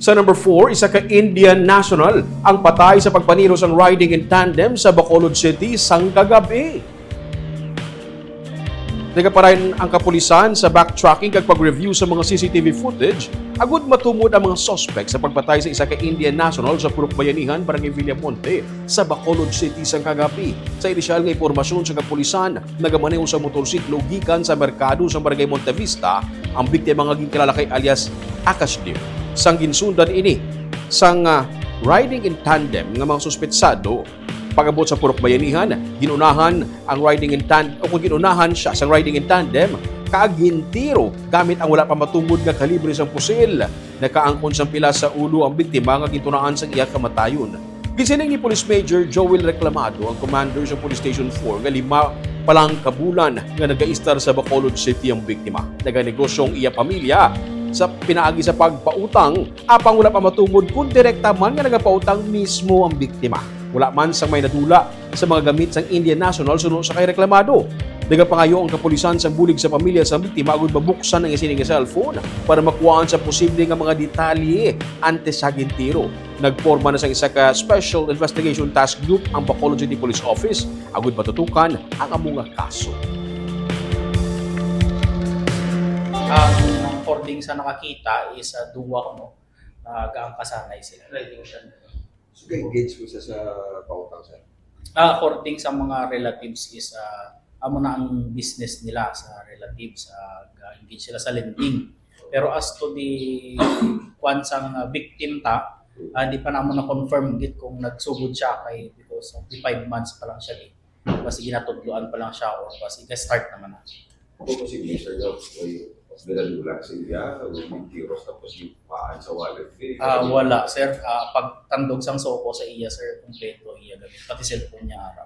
Sa number 4, isa ka Indian national ang patay sa pagpaniro sang riding in tandem sa Bacolod City sang kagabi. Nagaparayon ang kapulisan sa backtracking kag pag-review sa mga CCTV footage agud matumod ang mga suspect sa pagpatay sa isa ka Indian national sa Purok Bayanihan, Barangay Villamonte sa Bacolod City sang kagabi. Sa inisyal nga impormasyon sa kapulisan, nagamaneho sa motorsiklo gikan sa merkado sa Barangay Montevista ang biktima nga ginkalala kay alias Akashdev. Sang ginsundan ini sang riding in tandem nga mga suspetsado. Pag-abot sa Purok Bayanihan, ginunahan ang riding in tandem o kung ginunahan siya sa riding in tandem, kaagintiro gamit ang wala pa matungod nga kalibre sang pusil. Nakaangkon sang pila sa ulo ang biktima nga gintunaan sang iya kamatayon. Gisiling ni Police Major Joel Reclamado, ang commander sa Police Station 4, nga 5 palang kabulan nga nag-aistar sa Bacolod City ang biktima. Naganegosyong iya pamilya sa pinaagi sa pagpautang, apang wala pa matungod kung direkta man nga nagapautang mismo ang biktima. Wala man sang may nadula sa mga gamit sang Indian national suno sa kay reklamado. Nagapangayo ang kapulisan sa bulig sa pamilya sa biktima agud mabuksan ang isining cellphone para makuhaan sa posible nga mga detalye antes sa gintiro. Nagporma na sa isa ka Special Investigation Task Group ang Bacolod City Police Office agud patutukan ang mga kaso. Ang according sa nakakita is duwa ko gaang kasanay sila. Riding siya. So, engage mo sa pautang, sir? According sa mga relatives is amo na ang business nila sa relatives, engage sila sa lending. Pero as to the sang victim hindi pa naman na-confirm git kung nagsugod siya kay because of the 5 months pa lang siya di. Kasi ginatudloan pa lang siya or kasi start naman na. Kung posible, sir, daw, dinadula siya, yung tiros, tapos yung paan sa wallet. Wala, sir. Pag tandog sang soko sa iya, sir, kumpleto iya gamit. Pati cellphone niya araw.